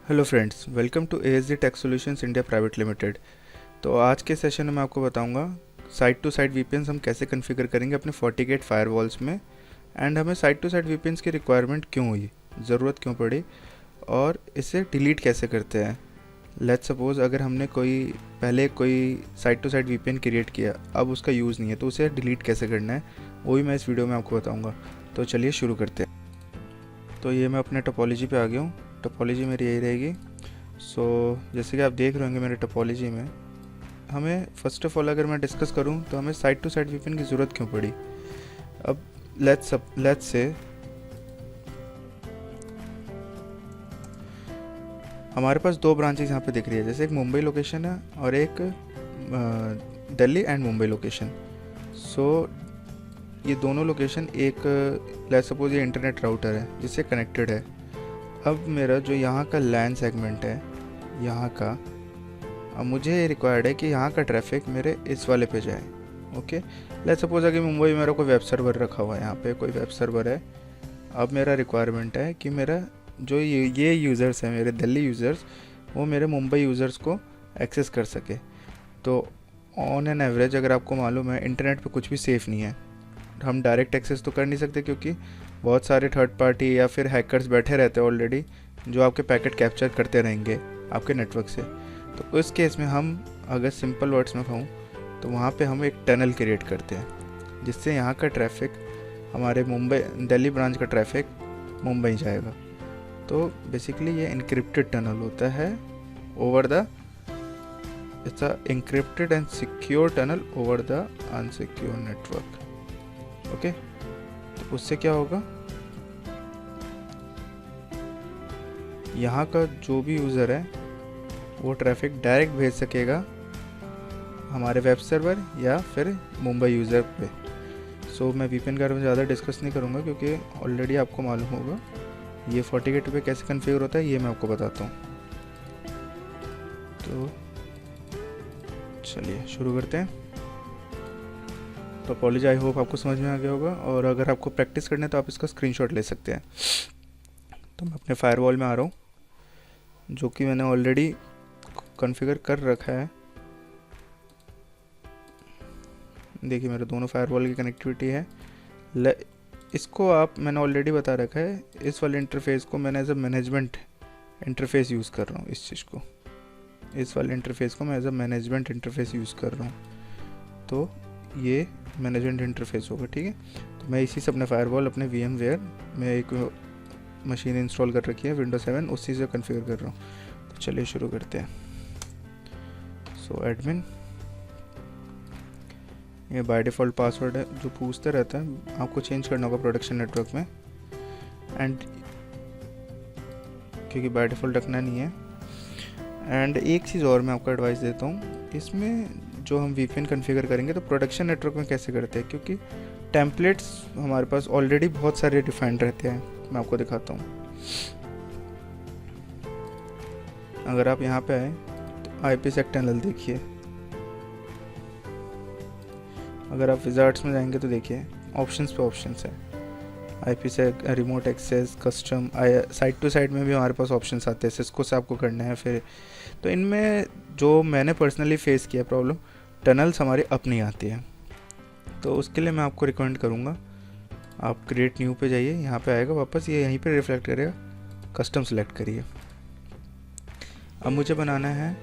Hello friends, welcome to ASD tech solutions India private limited. तो आज के session में मैं आपको बताऊंगा साइट टू साइट वीपीएन्स हम कैसे कॉन्फ़िगर करेंगे अपने FortiGate फायरवॉल्स में, एंड हमें साइट टू साइट वीपीएन्स की रिक्वायरमेंट क्यों हुई, ज़रूरत क्यों पड़ी, और इसे डिलीट कैसे करते हैं। लेट्स सपोज अगर हमने पहले कोई site to site VPN create किया, अब उसका यूज़ नहीं है, तो उसे डिलीट कैसे करना है वो भी मैं इस वीडियो में आपको बताऊँगा। तो चलिए शुरू करते हैं। तो ये मैं अपने टोपोलॉजी पे आ गया हूँ। टोपोलॉजी मेरी यही रहेगी। जैसे कि आप देख रहे होंगे मेरे टोपोलॉजी में, हमें फ़र्स्ट ऑफ ऑल अगर मैं डिस्कस करूं तो हमें साइट टू साइट वीपीएन की ज़रूरत क्यों पड़ी। अब लेट्स से हमारे पास दो ब्रांचेस यहाँ पे दिख रही है, जैसे एक मुंबई लोकेशन है और एक दिल्ली एंड मुंबई लोकेशन। ये दोनों लोकेशन एक लेट्स सपोज ये इंटरनेट राउटर है जिससे कनेक्टेड है। अब मेरा जो यहाँ का लैन सेगमेंट है यहाँ का, अब मुझे रिक्वायर्ड है कि यहाँ का ट्रैफिक मेरे इस वाले पे जाए। ओके, लेट्स सपोज अगर मुंबई में मेरा कोई वेब सर्वर रखा हुआ है, यहाँ पे कोई वेब सर्वर है। अब मेरा रिक्वायरमेंट है कि मेरा जो ये यूज़र्स हैं, मेरे दिल्ली यूज़र्स, वो मेरे मुंबई यूज़र्स को एक्सेस कर सके। तो ऑन एन एवरेज अगर आपको मालूम है इंटरनेट पे कुछ भी सेफ़ नहीं है। हम डायरेक्ट एक्सेस तो कर नहीं सकते क्योंकि बहुत सारे थर्ड पार्टी या फिर हैकर्स बैठे रहते हैं ऑलरेडी, जो आपके पैकेट कैप्चर करते रहेंगे आपके नेटवर्क से। तो उस केस में हम अगर सिंपल वर्ड्स में कहूँ तो वहाँ पे हम एक टनल क्रिएट करते हैं जिससे यहाँ का ट्रैफिक, हमारे दिल्ली ब्रांच का ट्रैफिक मुंबई जाएगा। तो बेसिकली ये इनक्रिप्टेड टनल होता है over the it's a encrypted and secure tunnel over the unsecure network. Okay, तो उससे क्या होगा, यहाँ का जो भी यूज़र है वो ट्रैफिक डायरेक्ट भेज सकेगा हमारे वेब सर्वर या फिर मुंबई यूज़र पे। मैं वीपीएन के बारे में ज़्यादा डिस्कस नहीं करूँगा क्योंकि ऑलरेडी आपको मालूम होगा ये FortiGate पे कैसे कॉन्फ़िगर होता है, ये मैं आपको बताता हूँ। तो चलिए शुरू करते हैं। तो अपॉलॉजी, आई होप आपको समझ में आ गया होगा, और अगर आपको प्रैक्टिस करना है तो आप इसका स्क्रीनशॉट ले सकते हैं। तो मैं अपने फायरवॉल में आ रहा हूँ जो कि मैंने ऑलरेडी कॉन्फ़िगर कर रखा है। देखिए मेरे दोनों फायरवॉल की कनेक्टिविटी है। इसको मैंने ऑलरेडी बता रखा है, इस वाले इंटरफेस को मैंने as a management interface use कर रहा हूँ। इस वाले इंटरफेस को मैं as a management interface use कर रहा हूँ। तो ये मैनेजमेंट इंटरफेस होगा, ठीक है। तो मैं इसी से अपने फायरवॉल, अपने VMware में एक मशीन इंस्टॉल कर रखी है Windows 7, उसी से कॉन्फ़िगर कर रहा हूँ। तो चलिए शुरू करते हैं। एडमिन, ये बाय डिफ़ॉल्ट पासवर्ड है जो पूछते रहता है, आपको चेंज करना होगा प्रोडक्शन नेटवर्क में, एंड क्योंकि बाय डिफ़ॉल्ट रखना नहीं है। एंड एक चीज़ और मैं आपको एडवाइस देता हूँ, इसमें जो हम VPN कॉन्फ़िगर करेंगे तो प्रोडक्शन नेटवर्क में कैसे करते हैं, क्योंकि टेम्पलेट्स हमारे पास ऑलरेडी बहुत सारे डिफाइंड रहते हैं। मैं आपको दिखाता हूँ। अगर आप यहाँ पे आए तो IPsec टनल देखिए। अगर आप विजार्ड्स में जाएंगे तो देखिए ऑप्शंस पे ऑप्शंस है, IPsec, remote access, custom, site to site में भी हमारे पास ऑप्शंस आते हैं। सिस्को से आपको करना है फिर। तो इनमें जो मैंने पर्सनली फेस किया प्रॉब्लम, टनल्स हमारी अपनी आती है। तो उसके लिए मैं आपको रिकमेंड करूँगा, आप क्रिएट न्यू पे जाइए, यहाँ पे आएगा वापस, ये यहीं पे रिफ्लेक्ट करेगा, कस्टम सेलेक्ट करिए। अब मुझे बनाना है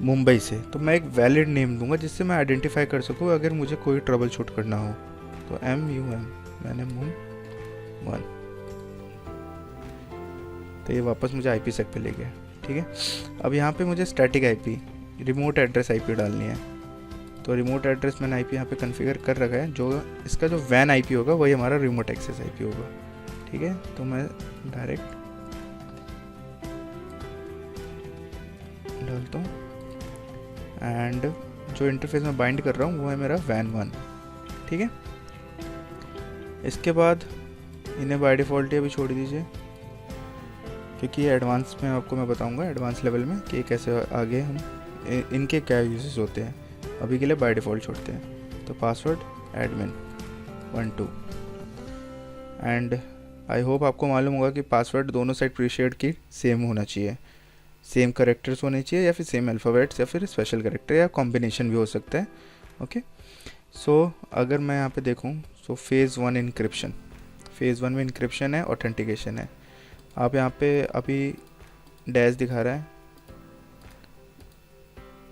मुंबई से, तो मैं एक वैलिड नेम दूंगा जिससे मैं आइडेंटिफाई कर सकूँ अगर मुझे कोई ट्रबल शूट करना हो। तो MUM, मैंने MUM 1, तो ये वापस मुझे IPsec पे ले गया, ठीक है। अब यहाँ पे मुझे static IP, remote address IP डालनी है। तो रिमोट एड्रेस मैंने IP यहाँ पे कॉन्फ़िगर कर रखा है। जो इसका जो WAN IP होगा वही हमारा रिमोट एक्सेस IP होगा, ठीक है। तो मैं डायरेक्ट डालता हूँ, एंड जो इंटरफेस में बाइंड कर रहा हूँ वो है मेरा WAN 1, ठीक है। इसके बाद इन्हें बाय डिफ़ॉल्ट ही अभी छोड़ दीजिए, क्योंकि ये एडवांस में आपको मैं बताऊंगा, एडवांस लेवल में कि कैसे आगे हम इनके क्या यूजेस होते हैं। अभी के लिए बाय डिफ़ॉल्ट छोड़ते हैं। तो password admin 12, and I hope आपको मालूम होगा कि पासवर्ड दोनों साइड प्रीशियड की सेम होना चाहिए, सेम करेक्टर्स होने चाहिए या फिर सेम अल्फ़ाबेट्स या फिर स्पेशल करेक्टर या कॉम्बिनेशन भी हो सकता है। ओके, सो अगर मैं यहाँ पे देखूँ सो फेज़ 1 इंक्रिप्शन, फेज़ 1 में इंक्रिप्शन है, ऑथेंटिकेशन है। आप यहाँ पे अभी डैश दिखा रहा है,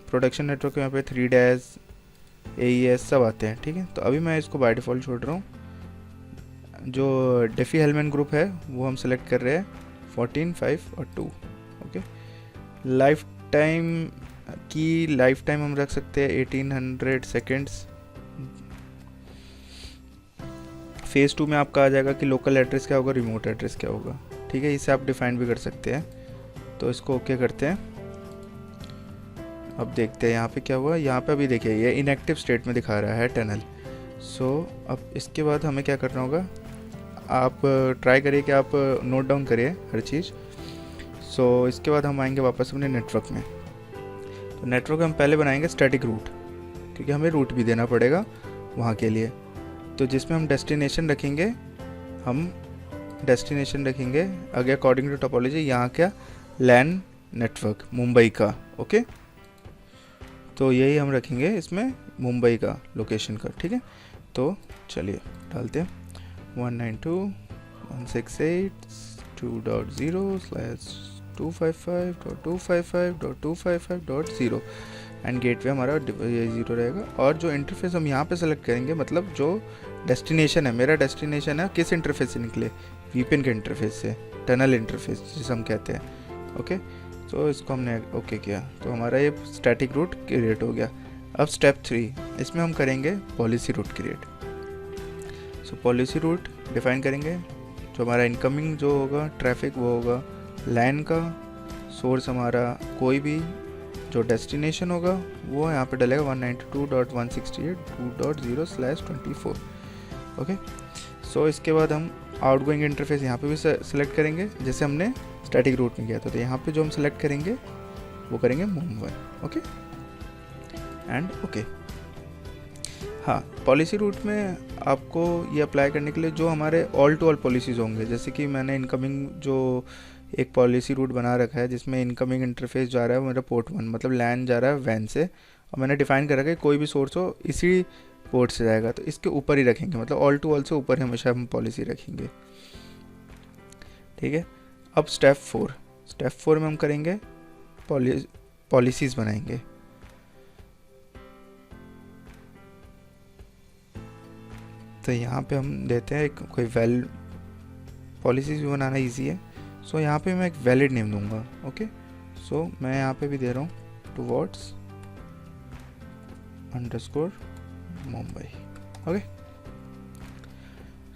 प्रोडक्शन नेटवर्क यहाँ पे 3 डैश AES सब आते हैं, ठीक है। तो अभी मैं इसको बाय डिफ़ॉल्ट छोड़ रहा हूँ। जो डेफी हेलमैन ग्रुप है वो हम सेलेक्ट कर रहे हैं 14, 5 और 2। ओके, लाइफ टाइम की लाइफ टाइम हम रख सकते हैं 1800 सेकेंड्स। फेज़ 2 में आपका आ जाएगा कि लोकल एड्रेस क्या होगा, रिमोट एड्रेस क्या होगा, ठीक है। इसे आप डिफाइन भी कर सकते हैं। तो इसको ओके करते हैं। अब देखते हैं यहाँ पे क्या हुआ। यहाँ पे अभी देखिए ये इनएक्टिव स्टेट में दिखा रहा है टनल। सो अब इसके बाद हमें क्या करना होगा, आप ट्राई करिए कि आप नोट डाउन करिए हर चीज़। सो इसके बाद हम आएंगे वापस अपने नेटवर्क में। तो नेटवर्क हम पहले बनाएंगे स्टैटिक रूट, क्योंकि हमें रूट भी देना पड़ेगा वहाँ के लिए। तो जिसमें हम डेस्टिनेशन रखेंगे, अगर अकॉर्डिंग टू टोपोलॉजी यहाँ का लैन नेटवर्क मुंबई का। ओके, तो यही हम रखेंगे इसमें मुंबई का लोकेशन का, ठीक है। तो चलिए डालते हैं 192.168.2.0/255.255.255.0 एंड गेटवे हमारा ये 0 रहेगा। और जो इंटरफेस हम यहाँ पे सेलेक्ट करेंगे, मतलब जो डेस्टिनेशन है, मेरा डेस्टिनेशन है किस इंटरफेस से निकले, VPN के इंटरफेस से, टनल इंटरफेस जिसे हम कहते हैं। ओके, तो इसको हमने ओके किया, तो हमारा ये स्टैटिक रूट क्रिएट हो गया। अब स्टेप 3, इसमें हम करेंगे पॉलिसी रूट क्रिएट। सो पॉलिसी रूट डिफाइन करेंगे। जो हमारा इनकमिंग जो होगा ट्रैफिक वो होगा लैन का, सोर्स हमारा कोई भी, जो डेस्टिनेशन होगा वो यहाँ पे डलेगा 192.168.2.0/24। ओके, सो इसके बाद हम आउटगोइंग इंटरफेस यहाँ पे भी सेलेक्ट करेंगे जैसे हमने स्टैटिक रूट में किया था। तो यहाँ पे जो हम सेलेक्ट करेंगे वो करेंगे मुंबई। Okay and okay. हाँ, पॉलिसी रूट में आपको ये अप्लाई करने के लिए जो हमारे ऑल टू ऑल पॉलिसीज़ होंगे, जैसे कि मैंने इनकमिंग जो एक पॉलिसी रूट बना रखा है जिसमें इनकमिंग इंटरफेस जा रहा है वो मेरा पोर्ट 1, मतलब लैन जा रहा है वैन से, और मैंने डिफाइन कर रखा है कोई भी सोर्स हो इसी पोर्ट से जाएगा, तो इसके ऊपर ही रखेंगे, मतलब ऑल टू ऑल से ऊपर हमेशा हम पॉलिसी रखेंगे, ठीक है। अब स्टेप 4 में हम करेंगे पॉलिसीज़ बनाएंगे। तो यहाँ पे हम देते हैं एक कोई वैलिड, पॉलिसीज़ भी बनाना इजी है। सो यहाँ पे मैं एक वैलिड नेम दूंगा। ओके, सो मैं यहाँ पे भी दे रहा हूँ towards_Mumbai। ओके,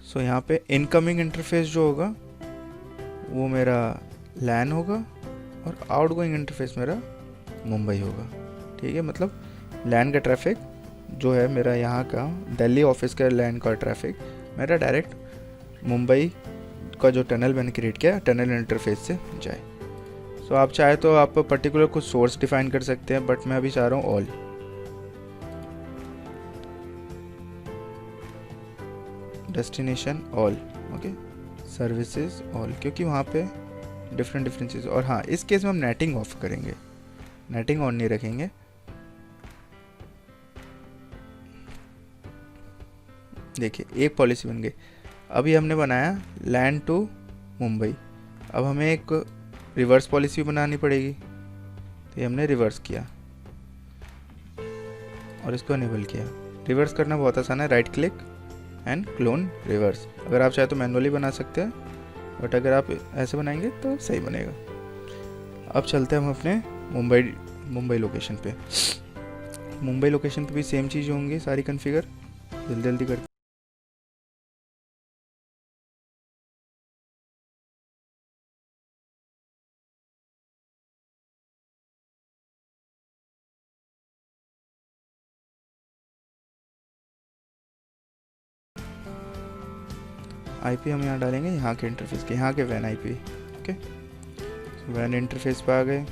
सो यहाँ पे इनकमिंग इंटरफेस जो होगा वो मेरा लैन होगा और आउटगोइंग इंटरफेस मेरा मुंबई होगा, ठीक है। मतलब लैन का ट्रैफिक जो है मेरा यहाँ का दिल्ली ऑफिस का लैन का ट्रैफिक मेरा डायरेक्ट मुंबई का जो टनल मैंने क्रिएट किया टनल इंटरफेस से जाए। सो आप चाहे तो आप पर्टिकुलर कुछ सोर्स डिफाइन कर सकते हैं, बट मैं अभी चाह रहा हूँ all. Destination all, okay, services all, क्योंकि वहाँ पे डिफरेंट चीज़। और हाँ, इस केस में हम नेटिंग ऑफ करेंगे, नेटिंग ऑन नहीं रखेंगे। देखिए एक पॉलिसी बन गई। अभी हमने बनाया लैंड टू मुंबई, अब हमें एक रिवर्स पॉलिसी बनानी पड़ेगी, तो ये हमने रिवर्स किया और इसको इनेबल किया। रिवर्स करना बहुत आसान है, right click and clone reverse. अगर आप चाहे तो मैनुअली बना सकते हैं, बट अगर आप ऐसे बनाएंगे तो सही बनेगा। अब चलते हैं हम अपने मुंबई लोकेशन पे। मुंबई लोकेशन पे भी सेम चीज़ होंगी सारी कॉन्फ़िगर, जल्दी करके। IP हम यहाँ डालेंगे यहाँ के इंटरफेस के, यहाँ के वैन IP। ओके, वैन इंटरफेस पे आ गए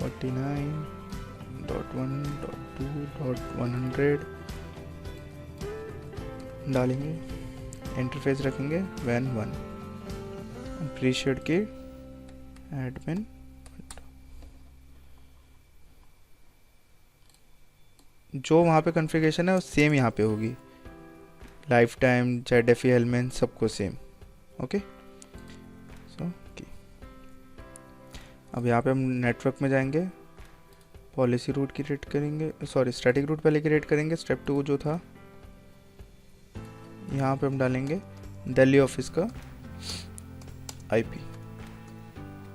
49.1.2.100 डालेंगे। इंटरफेस रखेंगे वैन 1, अप्रिशिएट की एडमिन, जो वहाँ पे कॉन्फ़िगरेशन है वो सेम यहाँ पे होगी, लाइफ टाइम जेड एलिमेंट सबको सेम। ओके सो अब यहाँ पे हम नेटवर्क में जाएंगे, पॉलिसी रूट क्रिएट करेंगे, सॉरी स्टैटिक रूट पहले क्रिएट करेंगे, स्टेप 2 जो था यहाँ पे हम डालेंगे दिल्ली ऑफिस का आईपी,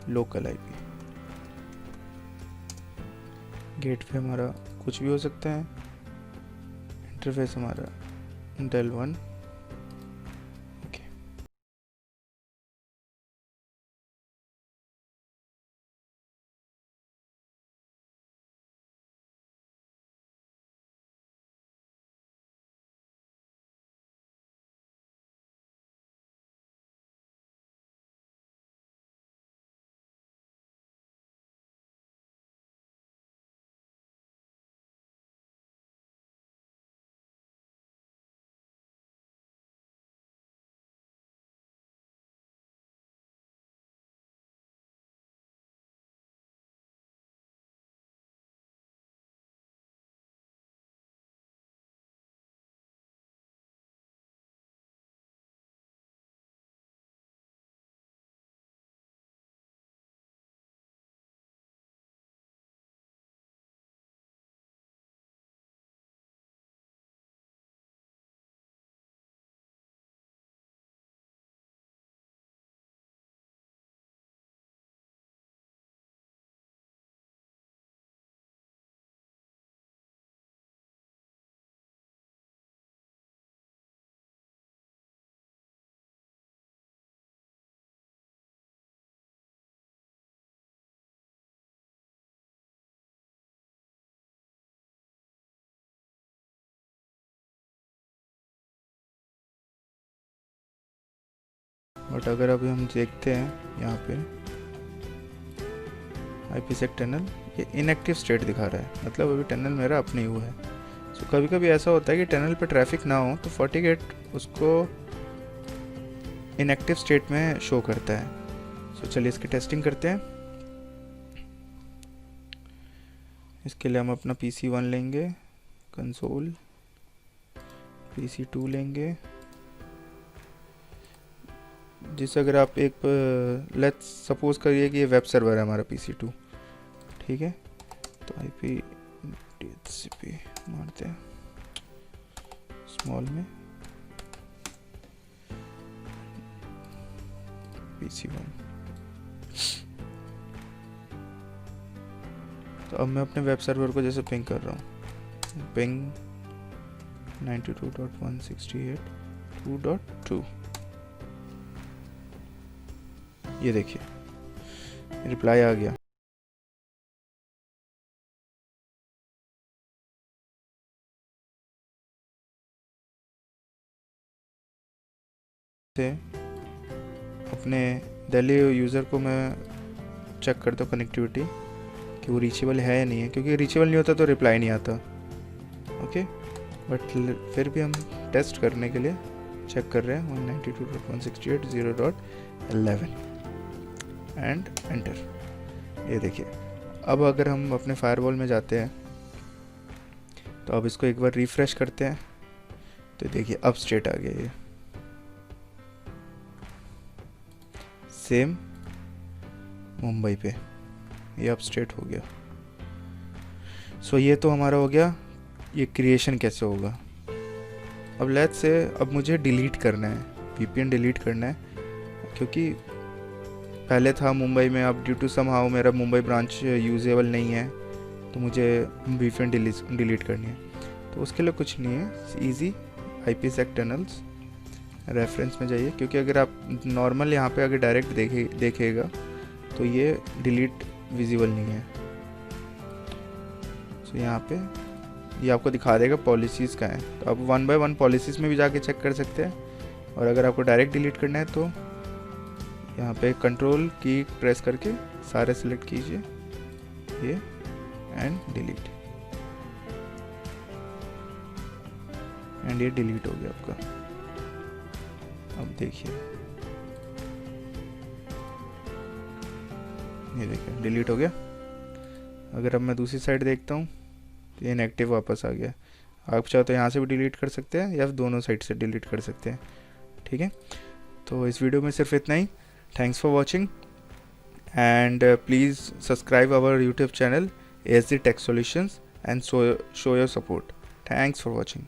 लोकल आईपी। गेटवे हमारा कुछ भी हो सकता है, इंटरफेस हमारा डेल 1। ओके बट अगर अभी हम देखते हैं यहाँ पे IPsec टनल ये इनएक्टिव स्टेट दिखा रहा है, मतलब अभी टनल मेरा अप नहीं हुआ है। सो कभी कभी ऐसा होता है कि टनल पे ट्रैफिक ना हो तो FortiGate उसको इनएक्टिव स्टेट में शो करता है। सो चलिए इसकी टेस्टिंग करते हैं। इसके लिए हम अपना PC1 लेंगे, कंसोल, PC2 लेंगे, जिससे अगर आप एक लेट्स सपोज करिए कि ये वेब सर्वर है हमारा PC2, ठीक है, तो IP DHCP मारते हैं स्मॉल में, PC1। तो अब मैं अपने वेब सर्वर को जैसे पिंग कर रहा हूँ, पिंग 92.168.2.2, ये देखिए रिप्लाई आ गया। अपने दिल्ली यूज़र को मैं चेक करता हूँ कनेक्टिविटी कि वो रीचेबल है या नहीं है, क्योंकि रीचेबल नहीं होता तो रिप्लाई नहीं आता। ओके बट फिर भी हम टेस्ट करने के लिए चेक कर रहे हैं 192.168.0.11 एंड एंटर। ये देखिए अब अगर हम अपने फायरवॉल में जाते हैं तो अब इसको एक बार रिफ्रेश करते हैं, तो देखिए अब स्टेट आ गया, ये सेम मुंबई पे ये अब स्टेट हो गया। सो ये तो हमारा हो गया, ये क्रिएशन कैसे होगा। अब लेट्स से अब मुझे डिलीट करना है, VPN डिलीट करना है, क्योंकि पहले था मुंबई में, अब ड्यू टू समहाउ मेरा मुंबई ब्रांच यूजेबल नहीं है, तो मुझे VPN डिलीट करनी है। तो उसके लिए कुछ नहीं है, इजी IPsec टनल्स रेफरेंस में जाइए, क्योंकि अगर आप नॉर्मल यहाँ पे अगर डायरेक्ट देखिएगा तो ये डिलीट विजिबल नहीं है। सो यहाँ पे ये आपको दिखा देगा पॉलिसीज़ का है, तो आप 1 बाय 1 पॉलिसीज़ में भी जाके चेक कर सकते हैं। और अगर आपको डायरेक्ट डिलीट करना है तो यहाँ पे कंट्रोल की प्रेस करके सारे सिलेक्ट कीजिए ये एंड डिलीट, एंड ये डिलीट हो गया आपका। अब देखिए, ये देखिए डिलीट हो गया। अगर अब मैं दूसरी साइड देखता हूँ तो ये इनएक्टिव वापस आ गया। आप चाहो तो यहाँ से भी डिलीट कर सकते हैं या दोनों साइड से डिलीट कर सकते हैं। ठीक है, तो इस वीडियो में सिर्फ इतना ही। Thanks for watching and please subscribe our YouTube channel ASD Tech Solutions and show your support. Thanks for watching.